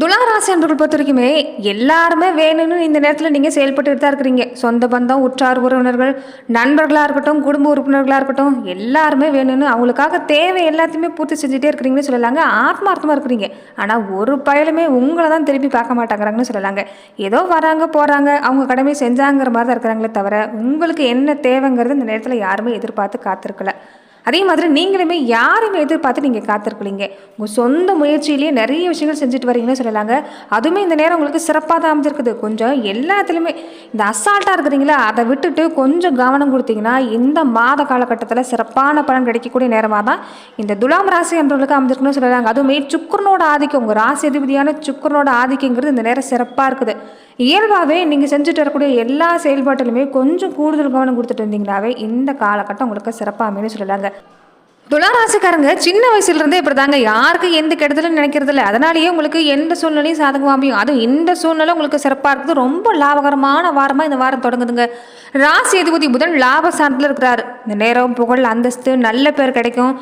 துலாம் ராசி அன்பர்கள் பொறுத்த வரைக்குமே எல்லாருமே வேணும்னு இந்த நேரத்தில் நீங்கள் செயல்பட்டு தான் இருக்கிறீங்க. சொந்த பந்தம், உற்றார் உறவினர்கள், நண்பர்களாக இருக்கட்டும், குடும்ப உறுப்பினர்களாக இருக்கட்டும், எல்லாருமே வேணும்னு அவங்களுக்காக தேவை எல்லாத்தையுமே பூர்த்தி செஞ்சுட்டே இருக்கிறீங்கன்னு சொல்லலாங்க. ஆத்மார்த்தமாக இருக்கிறீங்க. ஆனால் ஒரு பயலுமே உங்களை தான் திருப்பி பார்க்க மாட்டாங்கிறாங்கன்னு சொல்லலாங்க. ஏதோ வராங்க போகிறாங்க, அவங்க கடமை செஞ்சாங்கிற மாதிரி தான் இருக்கிறாங்களே தவிர உங்களுக்கு என்ன தேவைங்கிறது இந்த நேரத்தில் யாருமே எதிர்பார்த்து காத்திருக்கல. அதே மாதிரி நீங்களுமே யாரையுமே எதிர்பார்த்து நீங்கள் காத்திருக்கலீங்க. உங்கள் சொந்த முயற்சியிலேயே நிறைய விஷயங்கள் செஞ்சுட்டு வரீங்கன்னு சொல்லலாங்க. அதுவுமே இந்த நேரம் உங்களுக்கு சிறப்பாக தான் அமைஞ்சிருக்குது. கொஞ்சம் எல்லாத்துலேயுமே இந்த அசால்ட்டாக இருக்கிறீங்களா, அதை விட்டுட்டு கொஞ்சம் கவனம் கொடுத்தீங்கன்னா இந்த மாத காலகட்டத்தில் சிறப்பான பலன் கிடைக்கக்கூடிய நேரமாக தான் இந்த துலாம் ராசி என்றவர்களுக்கு அமைஞ்சிருக்குன்னு சொல்லலாங்க. அதுவுமே சுக்கரனோட ஆதிக்கம், உங்கள் ராசி அதிபதியான சுக்கரனோட ஆதிக்கங்கிறது இந்த நேரம் சிறப்பாக இருக்குது. இயல்பாகவே நீங்கள் செஞ்சுட்டு வரக்கூடிய எல்லா செயல்பாட்டிலுமே கொஞ்சம் கூடுதல் கவனம் கொடுத்துட்டு இருந்தீங்கன்னாவே இந்த காலகட்டம் உங்களுக்கு சிறப்பாக அமைன்னு சொல்லலாங்க. துளாராசிக்காரங்க சின்ன வயசுலேருந்தே இப்படி தாங்க, யாருக்கு எந்த கெடுதலும் நினைக்கிறது இல்லை. அதனாலேயே உங்களுக்கு எந்த சூழ்நிலையும் சாதகமாக அமையும். அதுவும் இந்த சூழ்நிலை உங்களுக்கு சிறப்பாக இருக்குது. ரொம்ப லாபகரமான வாரமாக இந்த வாரம் தொடங்குதுங்க. ராசி அதிபதி புதன் லாபஸ்தானத்தில் இருக்கிறாரு. இந்த நேரம் புகழ், அந்தஸ்து, நல்ல பேர் கிடைக்கும்.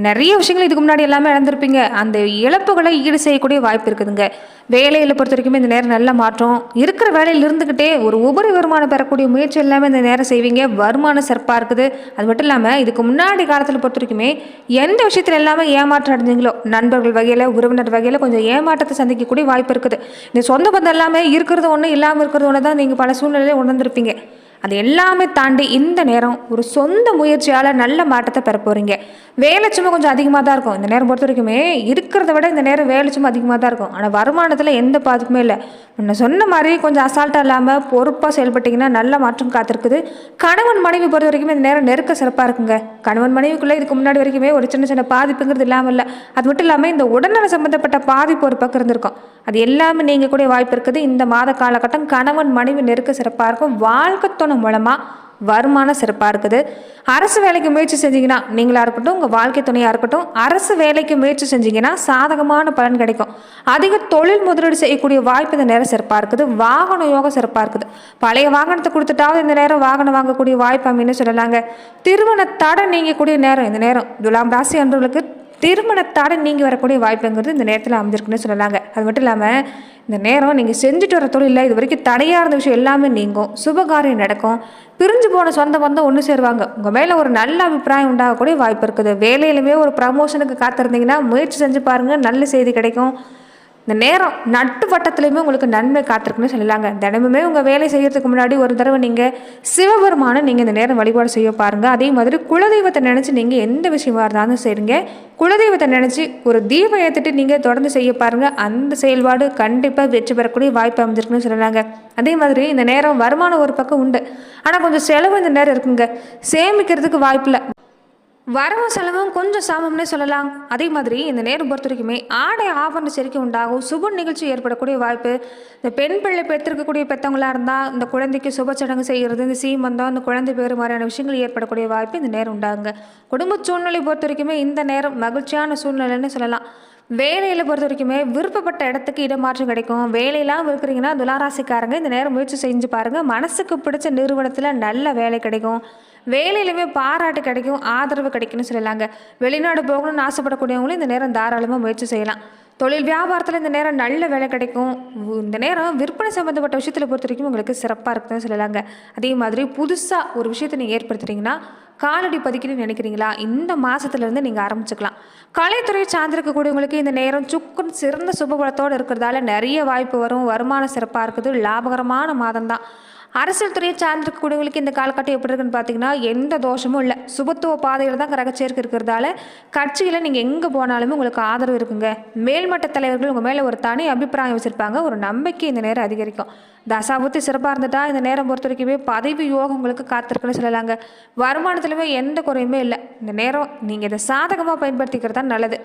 நிறைய விஷயங்கள் இதுக்கு முன்னாடி எல்லாமே இழந்திருப்பீங்க. அந்த இழப்புகளை ஈடு செய்யக்கூடிய வாய்ப்பு இருக்குதுங்க. வேலையில் பொறுத்த வரைக்குமே இந்த நேரம் நல்ல மாற்றம் இருக்கிற வேலையில் இருந்துக்கிட்டே ஒரு உபரி வருமானம் பெறக்கூடிய முயற்சி எல்லாமே இந்த நேரம் செய்வீங்க. வருமானம் சிறப்பாக இருக்குது. அது மட்டும் இல்லாமல் இதுக்கு முன்னாடி காலத்தில் பொறுத்த வரைக்குமே எந்த விஷயத்தில் எல்லாமே ஏமாற்றம் அடைஞ்சிங்களோ, நண்பர்கள் வகையில், உறவினர் வகையில் கொஞ்சம் ஏமாற்றத்தை சந்திக்கக்கூடிய வாய்ப்பு இருக்குது. இந்த சொந்த பந்தம் எல்லாமே இருக்கிறது ஒன்று, இல்லாமல் இருக்கிறது ஒன்று தான் நீங்கள் பல சூழ்நிலையில் உணர்ந்திருப்பீங்க. அது எல்லாமே தாண்டி இந்த நேரம் ஒரு சொந்த முயற்சியால் நல்ல மாற்றத்தை பெற போகிறீங்க. வேலை சும்மா கொஞ்சம் அதிகமாக தான் இருக்கும். இந்த நேரம் பொறுத்த வரைக்குமே இருக்கிறத விட இந்த நேரம் வேலை சும்மா அதிகமாக தான் இருக்கும். ஆனால் வருமானத்தில் எந்த பாதிப்புமே இல்லை. முன்ன சொன்ன மாதிரி கொஞ்சம் அசால்ட்டாக இல்லாமல் பொறுப்பாக செயல்பட்டிங்கன்னா நல்ல மாற்றம் காத்திருக்குது. கணவன் மனைவி பொறுத்த வரைக்குமே இந்த நேரம் நெருக்க சிறப்பாக இருக்குங்க. கணவன் மனைவிக்குள்ளே இதுக்கு முன்னாடி வரைக்குமே ஒரு சின்ன சின்ன பாதிப்புங்கிறது இல்லாமல் இல்லை. அது மட்டும் இல்லாமல் இந்த உடல்நல சம்மந்தப்பட்ட பாதிப்பு ஒரு பக்கம் இருந்திருக்கும். அது எல்லாமே நீங்கள் கூட வாய்ப்பு இருக்குது. இந்த மாத காலகட்டம் கணவன் மனைவி நெருக்க சிறப்பாக இருக்கும். வாழ்க்கை துணை மூலமாக வருமானம் சிறப்பாக இருக்குது. அரசு வேலைக்கு முயற்சி செஞ்சீங்கன்னா நீங்களாக இருக்கட்டும், உங்கள் வாழ்க்கை துணையாக இருக்கட்டும், அரசு வேலைக்கு முயற்சி செஞ்சீங்கன்னா சாதகமான பலன் கிடைக்கும். அதிக தொழில் முதலீடு செய்யக்கூடிய வாய்ப்பு இந்த நேரம் சிறப்பாக இருக்குது. வாகன யோகம் சிறப்பாக இருக்குது. பழைய வாகனத்தை கொடுத்துட்டாவது இந்த நேரம் வாகனம் வாங்கக்கூடிய வாய்ப்பு அப்படின்னு சொல்லலாங்க. திருமண தடை நீங்கக்கூடிய நேரம் இந்த நேரம். துலாம் ராசி அன்பர்களுக்கு திருமணத்தாட நீங்கள் வரக்கூடிய வாய்ப்புங்கிறது இந்த நேரத்தில் அமைஞ்சிருக்குன்னு சொல்லலாங்க. அது மட்டும் இல்லாமல் இந்த நேரம் நீங்கள் செஞ்சுட்டு வர தொழிலில் இது வரைக்கும் தடையாக இருந்த விஷயம் எல்லாமே நீங்கும். சுபகாரியம் நடக்கும். பிரிஞ்சு போன சொந்த பந்தம் ஒன்று சேருவாங்க. உங்கள் மேலே ஒரு நல்ல அபிப்பிராயம் உண்டாகக்கூடிய வாய்ப்பு இருக்குது. வேலையிலுமே ஒரு ப்ரமோஷனுக்கு காத்திருந்தீங்கன்னா முயற்சி செஞ்சு பாருங்கள், நல்ல செய்தி கிடைக்கும். இந்த நேரம் நட்டு வட்டத்துலையுமே உங்களுக்கு நன்மை காத்திருக்குன்னு சொல்லலாங்க. தினமுமே உங்கள் வேலை செய்யறதுக்கு முன்னாடி ஒரு தடவை நீங்கள் சிவபெருமானை நீங்கள் இந்த நேரம் வழிபாடு செய்ய பாருங்கள். அதே மாதிரி குலதெய்வத்தை நினச்சி நீங்கள் எந்த விஷயமா இருந்தாலும் செய்யுங்க. குலதெய்வத்தை நினச்சி ஒரு தீபம் ஏற்றிட்டு நீங்கள் தொடர்ந்து செய்ய பாருங்கள். அந்த செயல்பாடு கண்டிப்பாக வெற்றி பெறக்கூடிய வாய்ப்பு அமைஞ்சிருக்குன்னு சொல்லலாங்க. அதே மாதிரி இந்த நேரம் வருமானம் ஒரு பக்கம் உண்டு, ஆனால் கொஞ்சம் செலவு இந்த நேரம் இருக்குங்க. சேமிக்கிறதுக்கு வாய்ப்பில்லை. வரவும் செலவும் கொஞ்சம் சாமம்னே சொல்லலாம். அதே மாதிரி இந்த நேரம் பொறுத்த வரைக்குமே ஆடை ஆபரண சேர்க்கை உண்டாகும். சுப நிகழ்ச்சி ஏற்படக்கூடிய வாய்ப்பு. இந்த பெண் பிள்ளை பெற்றிருக்கக்கூடிய பெற்றவங்களாக இருந்தால் இந்த குழந்தைக்கு சுப சடங்கு செய்கிறது, இந்த சீமந்தம், இந்த குழந்தை பேர் மாதிரியான விஷயங்கள் ஏற்படக்கூடிய வாய்ப்பு இந்த நேரம் உண்டாகுங்க. குடும்ப சூழ்நிலை பொறுத்த வரைக்குமே இந்த நேரம் மகிழ்ச்சியான சூழ்நிலைன்னு சொல்லலாம். வேலையில் பொறுத்த வரைக்குமே விருப்பப்பட்ட இடத்துக்கு இடமாற்றம் கிடைக்கும். வேலையெல்லாம் இருக்கிறீங்கன்னா துளாராசிக்காரங்க இந்த நேரம் முயற்சி செஞ்சு பாருங்கள். மனசுக்கு பிடிச்ச நிறுவனத்தில் நல்ல வேலை கிடைக்கும். வேலையிலுமே பாராட்டு கிடைக்கும், ஆதரவு கிடைக்கும்னு சொல்லலாங்க. வெளிநாடு போகணும்னு ஆசைப்படக்கூடியவங்களும் இந்த நேரம் தாராளமாக முயற்சி செய்யலாம். தொழில் வியாபாரத்தில் இந்த நேரம் நல்ல வேலை கிடைக்கும். இந்த நேரம் விற்பனை சம்மந்தப்பட்ட விஷயத்தில் பொறுத்த வரைக்கும் உங்களுக்கு சிறப்பாக இருக்குதுன்னு சொல்லலாங்க. அதே மாதிரி புதுசாக ஒரு விஷயத்தை நீங்கள் ஏற்படுத்துகிறீங்கன்னா காலடி பதிக்கணும்னு நினைக்கிறீங்களா, இந்த மாதத்துலேருந்து நீங்கள் ஆரம்பிச்சுக்கலாம். கலைத்துறையை சார்ந்திருக்கக்கூடியவங்களுக்கு இந்த நேரம் சுக்கன் சிறந்த சுபபலத்தோடு இருக்கிறதால நிறைய வாய்ப்பு வரும். வருமானம் சிறப்பாக இருக்குது. லாபகரமான மாதம் தான். அரசியல் துறையை சார்ந்திருக்கக்கூடியவங்களுக்கு இந்த காலகட்டம் எப்படி இருக்குன்னு பார்த்தீங்கன்னா எந்த தோஷமும் இல்லை. சுபத்துவ பாதையில் தான் கிரகச்சேர்க்கை இருக்கிறதால கட்சியில் நீங்கள் எங்கே போனாலுமே உங்களுக்கு ஆதரவு இருக்குங்க. மேல்மட்ட தலைவர்கள் உங்கள் மேலே ஒரு தனி அபிப்பிராயம் வச்சுருப்பாங்க. ஒரு நம்பிக்கை இந்த நேரம் அதிகரிக்கும். தசாபுத்தி சிறப்பாக இருந்துட்டா இந்த நேரம் பொறுத்த வரைக்குமே பதவி யோகம் உங்களுக்கு காத்திருக்குன்னு சொல்லலாங்க. வருமானத்துலையுமே எந்த குறையுமே இல்லை. இந்த நேரம் நீங்கள் இதை சாதகமாக பயன்படுத்திக்கிறது தான் நல்லது.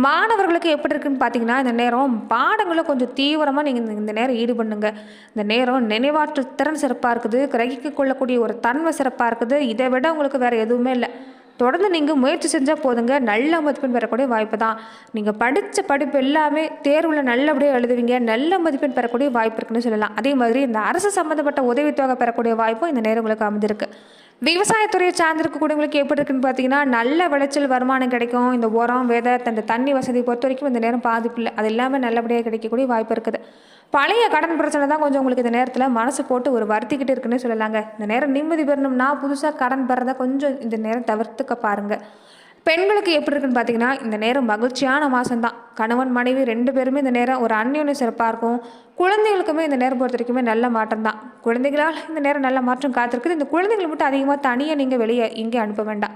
மாணவர்களுக்கு எப்படி இருக்குன்னு பார்த்தீங்கன்னா இந்த நேரம் பாடங்களை கொஞ்சம் தீவிரமாக நீங்கள் இந்த நேரம் ஈடுபண்ணுங்க. இந்த நேரம் நினைவாற்று திறன் சிறப்பாக இருக்குது. கிரகிக்க கொள்ளக்கூடிய ஒரு தன்மை சிறப்பாக இருக்குது. இதை விட உங்களுக்கு வேறு எதுவுமே இல்லை. தொடர்ந்து நீங்கள் முயற்சி செஞ்சால் போதுங்க. நல்ல மதிப்பெண் பெறக்கூடிய வாய்ப்பு தான். நீங்கள் படித்த படிப்பு எல்லாமே தேர்வில் நல்லபடியாக எழுதுவீங்க. நல்ல மதிப்பெண் பெறக்கூடிய வாய்ப்பு இருக்குன்னு சொல்லலாம். அதே மாதிரி இந்த அரசு சம்மந்தப்பட்ட உதவித்தொகை பெறக்கூடிய வாய்ப்பும் இந்த நேரம் உங்களுக்கு அமைஞ்சிருக்கு. விவசாயத்துறையை சார்ந்திருக்கக்கூடியவங்களுக்கு எப்படி இருக்குன்னு பார்த்தீங்கன்னா, நல்ல விளைச்சல் வருமானம் கிடைக்கும். இந்த உரம், விதை, அந்த தண்ணி வசதி பொறுத்த வரைக்கும் இந்த நேரம் பாதிப்பு இல்ல. அது எல்லாமே நல்லபடியா கிடைக்கக்கூடிய வாய்ப்பு இருக்குது. பழைய கடன் பிரச்சனை தான் கொஞ்சம் உங்களுக்கு இந்த நேரத்தில மனசு போட்டு ஒரு வருத்திக்கிட்டு இருக்குன்னே சொல்லலாங்க. இந்த நேரம் நிம்மதி பெறணும்னா, புதுசா கடன் பெறத கொஞ்சம் இந்த நேரம் தவிர்த்துக்க பாருங்க. பெண்களுக்கு எப்படி இருக்குன்னு பார்த்தீங்கன்னா, இந்த நேரம் மகிழ்ச்சியான மாதம் தான். கணவன், மனைவி 2 பேருமே இந்த நேரம் ஒரு அந்யோன்யம் சிறப்பாக இருக்கும். குழந்தைகளுக்குமே இந்த நேரம் பொறுத்த வரைக்குமே நல்ல மாற்றம் தான். குழந்தைகளால் இந்த நேரம் நல்ல மாற்றம் காத்திருக்குது. இந்த குழந்தைகளை மட்டும் அதிகமாக தனியாக நீங்கள் வெளியே எங்கேயும் அனுப்ப வேண்டாம்.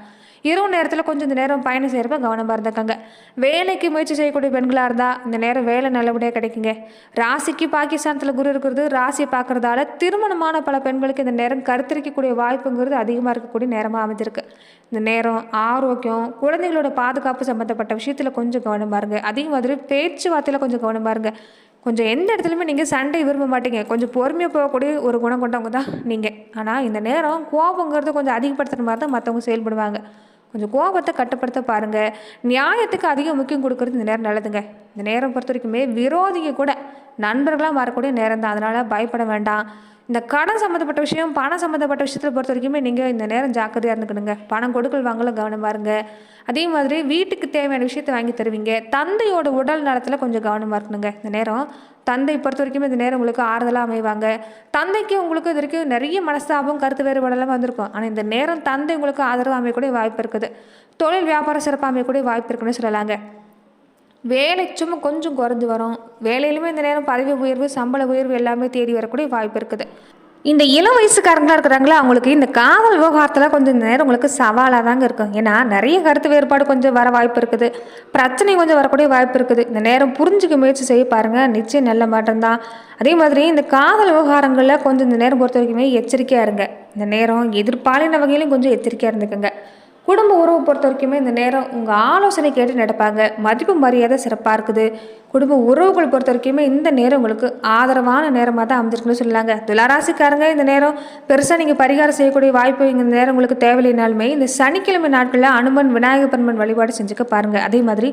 இரவு நேரத்தில் கொஞ்சம் இந்த நேரம் பயணம் செய்கிறப்ப கவனமாக இருந்துக்கங்க. வேலைக்கு முயற்சி செய்யக்கூடிய பெண்களாக இருந்தால் இந்த நேரம் வேலை நல்லபடியாக கிடைக்குங்க. ராசிக்கு பாகிஸ்தானத்தில் குரு இருக்கிறது, ராசியை பார்க்குறதால திருமணமான பல பெண்களுக்கு இந்த நேரம் கருத்தரிக்கக்கூடிய வாய்ப்புங்கிறது அதிகமாக இருக்கக்கூடிய நேரமாக அமைஞ்சிருக்கு. இந்த நேரம் ஆரோக்கியம், குழந்தைகளோட பாதுகாப்பு சம்மந்தப்பட்ட விஷயத்தில் கொஞ்சம் கவனமாக இருங்க. அதே மாதிரி பேச்சுவார்த்தையில் கொஞ்சம் கவனமாக இருங்க. கொஞ்சம் எந்த இடத்துலையுமே நீங்கள் சண்டை விரும்ப மாட்டீங்க. கொஞ்சம் பொறுமையாக போகக்கூடிய ஒரு குணம் கொண்டவங்க தான் நீங்கள். ஆனால் இந்த நேரம் கோபங்கிறது கொஞ்சம் அதிகப்படுத்துகிற மாதிரி தான் மற்றவங்க செயல்படுவாங்க. கொஞ்சம் கோபத்தை கட்டுப்படுத்த பாருங்கள். நியாயத்துக்கு அதிக முக்கியம் கொடுக்கறது இந்த நேரம் நல்லதுங்க. இந்த நேரம் பொறுத்த வரைக்குமே விரோதிங்க கூட நண்பர்களாக மாறக்கூடிய நேரம் தான். அதனால் பயப்பட வேண்டாம். இந்த கடன் சம்மந்தப்பட்ட விஷயம், பணம் சம்மந்தப்பட்ட விஷயத்தில் பொறுத்த வரைக்குமே நீங்கள் இந்த நேரம் ஜாக்கிரதையாக இருந்துக்கணுங்க. பணம் கொடுக்கல் வாங்கல கவனமாக இருங்க. அதே மாதிரி வீட்டுக்கு தேவையான விஷயத்தை வாங்கி தருவீங்க. தந்தையோட உடல் நலத்தில் கொஞ்சம் கவனமாக இருக்கணுங்க. இந்த நேரம் தந்தை பொறுத்த வரைக்குமே இந்த நேரம் உங்களுக்கு ஆறுதலாக அமைவாங்க. தந்தைக்கு உங்களுக்கு இது வரைக்கும் நிறைய மனஸ்தாபம், கருத்து வேறுபாடெல்லாம் வந்திருக்கும். ஆனால் இந்த நேரம் தந்தை உங்களுக்கு ஆதரவு அமையக்கூடிய வாய்ப்பு இருக்குது. தொழில் வியாபாரம் சிறப்பாக அமையக்கூடிய வாய்ப்பு இருக்குன்னு சொல்லலாங்க. வேலை சும்மா கொஞ்சம் குறைஞ்சி வரும். வேலையிலுமே இந்த நேரம் பதவி உயர்வு, சம்பள உயர்வு எல்லாமே தேடி வரக்கூடிய வாய்ப்பு இருக்குது. இந்த இளம் வயசுக்காரங்களாக இருக்கிறாங்களா, அவங்களுக்கு இந்த காதல் விவகாரத்தில் கொஞ்சம் இந்த நேரம் உங்களுக்கு சவாலாக தாங்க இருக்கும். ஏன்னா நிறைய கருத்து வேறுபாடு கொஞ்சம் வர வாய்ப்பு இருக்குது. பிரச்சனை கொஞ்சம் வரக்கூடிய வாய்ப்பு இருக்குது. இந்த நேரம் புரிஞ்சுக்க முயற்சி செய்ய பாருங்கள், நிச்சயம் நல்ல மாற்றம் தான். அதே மாதிரி இந்த காதல் விவகாரங்களில் கொஞ்சம் இந்த நேரம் பொறுத்த வரைக்குமே எச்சரிக்கையாக இருங்க. இந்த நேரம் எதிர்பாலின வகையிலும் கொஞ்சம் எச்சரிக்கையாக இருந்துக்குங்க. குடும்ப உறவு பொறுத்த வரைக்குமே இந்த நேரம் உங்கள் ஆலோசனை கேட்டு நடப்பாங்க. மதிப்பு மரியாதை சிறப்பாக இருக்குது. குடும்ப உறவுகள் பொறுத்த வரைக்குமே இந்த நேரம் உங்களுக்கு ஆதரவான நேரமாக தான் அமைஞ்சிருக்குன்னு சொல்லலாங்க. துளாராசிக்காரங்க இந்த நேரம் பெருசாக நீங்கள் பரிகாரம் செய்யக்கூடிய வாய்ப்பு இந்த நேரம் உங்களுக்கு தேவையில்லைனாலுமே இந்த சனிக்கிழமை நாட்களில் அனுமன், விநாயகர் பெருமன் வழிபாடு செஞ்சுக்க பாருங்கள். அதே மாதிரி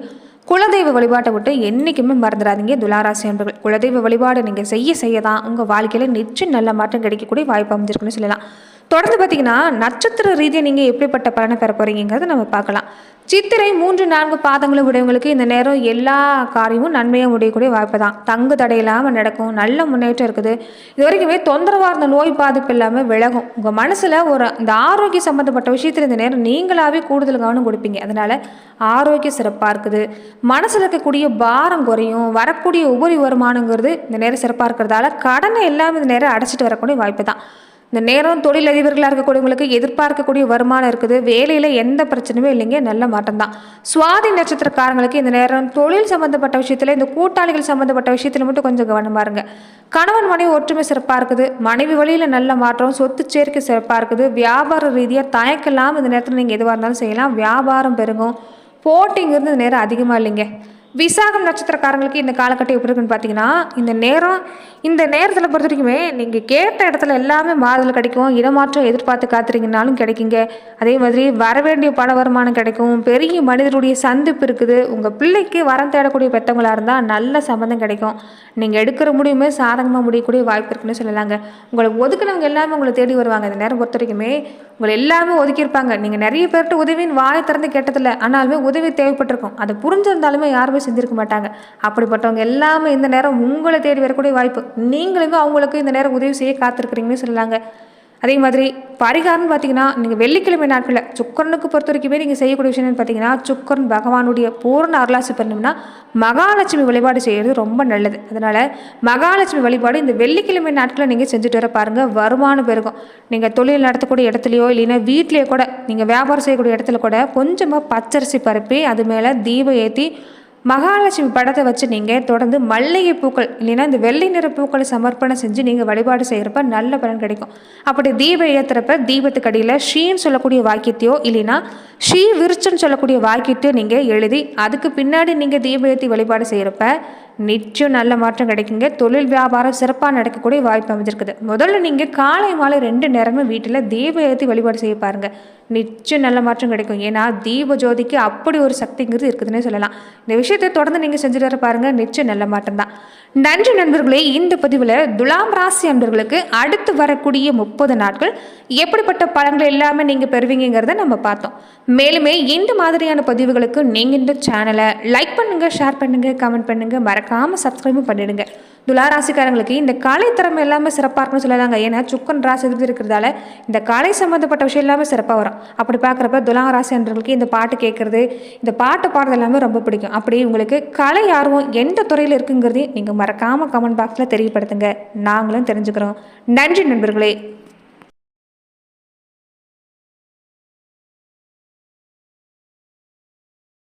குலதெய்வ வழிபாட்டை விட்டு என்றைக்குமே மறந்துடாதீங்க துளாராசி அன்பர்கள். குலதெய்வ வழிபாடு நீங்கள் செய்ய தான் உங்கள் வாழ்க்கையில் நிச்சயம் நல்ல மாற்றம் கிடைக்கக்கூடிய வாய்ப்பு அமைஞ்சிருக்குன்னு சொல்லலாம். தொடர்ந்து பார்த்தீங்கன்னா நட்சத்திர ரீதியாக நீங்கள் எப்படிப்பட்ட பலனை பெற போகிறீங்கிறத நம்ம பார்க்கலாம். சித்திரை 3, 4 பாதங்களும் உடையவங்களுக்கு இந்த நேரம் எல்லா காரியமும் நன்மையாக முடியக்கூடிய வாய்ப்பு தான். தங்கு தடையில்லாமல் நடக்கும். நல்ல முன்னேற்றம் இருக்குது. இது வரைக்குமே தொந்தரவாக இருந்த நோய் பாதிப்பு இல்லாமல் விலகும். உங்கள் மனசில் இந்த ஆரோக்கிய சம்மந்தப்பட்ட விஷயத்தில் இந்த நேரம் நீங்களாகவே கூடுதல் கவனம் கொடுப்பீங்க. அதனால் ஆரோக்கியம் சிறப்பாக இருக்குது. மனசில் இருக்கக்கூடிய பாரம் குறையும். வரக்கூடிய உபரி வருமானங்கிறது இந்த நேரம் சிறப்பாக இருக்கிறதால கடனை எல்லாமே இந்த நேரம் அடைச்சிட்டு வரக்கூடிய வாய்ப்பு தான். இந்த நேரம் தொழிலதிபர்களாக இருக்கக்கூடியவங்களுக்கு எதிர்பார்க்கக்கூடிய வருமானம் இருக்குது. வேலையில் எந்த பிரச்சனையுமே இல்லைங்க, நல்ல மாற்றம் தான். சுவாதி நட்சத்திரக்காரங்களுக்கு இந்த நேரம் தொழில் சம்மந்தப்பட்ட விஷயத்தில், இந்த கூட்டாளிகள் சம்மந்தப்பட்ட விஷயத்தில் மட்டும் கொஞ்சம் கவனமாக இருங்க. கணவன் மனைவி ஒற்றுமை சிறப்பாக இருக்குது. மனைவி வழியில் நல்ல மாற்றம், சொத்து சேர்க்கை சிறப்பாக இருக்குது. வியாபார ரீதியாக தயக்கலாம் இந்த நேரத்தில் நீங்கள் எதுவாக இருந்தாலும் செய்யலாம். வியாபாரம் பெருகும். போட்டிங்கிறது இந்த நேரம் அதிகமாக இல்லைங்க. விசாகம் நட்சத்திரக்காரங்களுக்கு இந்த காலகட்டம் எப்படி இருக்குன்னு பார்த்தீங்கன்னா, இந்த நேரத்தில் பொறுத்த வரைக்குமே நீங்கள் கேட்ட இடத்துல எல்லாமே மாறுதல் கிடைக்கும். இடமாற்றம் எதிர்பார்த்து காத்துறீங்கனாலும் கிடைக்குங்க. அதே மாதிரி வரவேண்டிய பண வருமானம் கிடைக்கும். பெரிய மனிதருடைய சந்திப்பு இருக்குது. உங்கள் பிள்ளைக்கு வரம் தேடக்கூடிய பெற்றவங்களாக இருந்தால் நல்ல சம்மந்தம் கிடைக்கும். நீங்கள் எடுக்கிற முடிவுமே சாதகமாக முடியக்கூடிய வாய்ப்பு இருக்குன்னு சொல்லலாங்க. உங்களை ஒதுக்கினவங்க எல்லாமே உங்களை தேடி வருவாங்க. இந்த நேரம் பொறுத்த வரைக்குமே உங்களை எல்லாமே ஒதுக்கியிருப்பாங்க. நீங்கள் நிறைய பேர்கிட்ட உதவின்னு வாயை திறந்து கேட்டதில்லை, ஆனாலுமே உதவி தேவைப்பட்டிருக்கும். அதை புரிஞ்சிருந்தாலுமே யாருமே செஞ்சிருக்க மாட்டாங்க. அப்படிப்பட்டவங்க எல்லாமே இந்த நேரம் உங்களை தேடி வரக்கூடிய வாய்ப்பு. நீங்களுமே அவங்களுக்கு இந்த நேரம் உதவி செய்ய காத்திருக்கிறீங்கன்னு சொல்லலாங்க. அதே மாதிரி பரிகாரம்னு பார்த்தீங்கன்னா, நீங்கள் வெள்ளிக்கிழமை நாட்களில் சுக்கரனுக்கு பொறுத்த வரைக்குமே நீங்கள் செய்யக்கூடிய விஷயம் பார்த்தீங்கன்னா, சுக்கரன் பகவானுடைய பூர்ண அருளாசி பண்ணணும்னா மகாலட்சுமி வழிபாடு செய்கிறது ரொம்ப நல்லது. அதனால் மகாலட்சுமி வழிபாடு இந்த வெள்ளிக்கிழமை நாட்களில் நீங்கள் செஞ்சுட்டு வர பாருங்கள். வருமானம் பெருகும். நீங்கள் தொழில் நடத்தக்கூடிய இடத்துலையோ இல்லைன்னா வீட்லேயோ கூட, நீங்கள் வியாபாரம் செய்யக்கூடிய இடத்துல கூட கொஞ்சமாக பச்சரிசி பருப்பி அது மேலே தீபம் ஏற்றி மகாலட்சுமி படத்தை வச்சு நீங்கள் தொடர்ந்து மல்லிகை பூக்கள் இல்லைன்னா இந்த வெள்ளை நிற பூக்களை சமர்ப்பணம் செஞ்சு நீங்கள் வழிபாடு செய்கிறப்ப நல்ல பலன் கிடைக்கும். அப்படி தீபம் ஏற்றுறப்ப தீபத்துக்கு அடியில் ஷீன்னு சொல்லக்கூடிய வாக்கியத்தையோ இல்லைன்னா ஷீ விருச்சன்னு சொல்லக்கூடிய வாக்கியத்தையோ நீங்கள் எழுதி அதுக்கு பின்னாடி நீங்கள் தீபம் ஏற்றி வழிபாடு செய்கிறப்ப நிச்சயம் நல்ல மாற்றம் கிடைக்குங்க. தொழில் வியாபாரம் சிறப்பாக நடக்கக்கூடிய வாய்ப்பு அமைஞ்சிருக்குது. முதல்ல நீங்கள் காலை மாலை 2 நேரமும் வீட்டில் தீபம் ஏற்றி வழிபாடு செய்ய பாருங்கள். நிச்சயம் நல்ல மாற்றம் கிடைக்கும். ஏன்னா தீப ஜோதிக்கு அப்படி ஒரு சக்திங்கிறது இருக்குதுன்னே சொல்லலாம். இந்த விஷயத்தை தொடர்ந்து நீங்கள் செஞ்சுட்டு வர பாருங்கள். நிச்சயம் நல்ல மாற்றம் தான். நன்றி நண்பர்களே. இந்த பதிவில் துலாம் ராசி அன்பர்களுக்கு அடுத்து வரக்கூடிய 30 நாட்கள் எப்படிப்பட்ட பலன்கள் எல்லாமே நீங்கள் பெறுவீங்கிறத நம்ம பார்த்தோம். மேலுமே இந்த மாதிரியான பதிவுகளுக்கு நீங்கள் இந்த சேனலை லைக் பண்ணுங்கள், ஷேர் பண்ணுங்கள், கமெண்ட் பண்ணுங்கள், மறக்காமல் சப்ஸ்கிரைபும் பண்ணிடுங்க. துலா ராசிக்காரங்களுக்கு இந்த காலை திறமை எல்லாமே சிறப்பாக இருக்குன்னு சொல்லலாங்க. ஏன்னா சுக்கன் ராசி இருக்கிறதால இந்த காலை சம்மந்தப்பட்ட விஷயம் எல்லாமே சிறப்பாக வரும். அப்படி பார்க்குறப்ப துலா ராசி அன்பர்களுக்கு இந்த பாட்டு கேட்குறது, இந்த பாட்டு பாடுறது எல்லாமே ரொம்ப பிடிக்கும். அப்படி உங்களுக்கு கலை ஆர்வம் எந்த துறையில் இருக்குங்கிறதையும் நீங்கள் மறக்காமல் கமெண்ட் பாக்ஸில் தெரியப்படுத்துங்க. நாங்களும் தெரிஞ்சுக்கிறோம். நன்றி நண்பர்களே.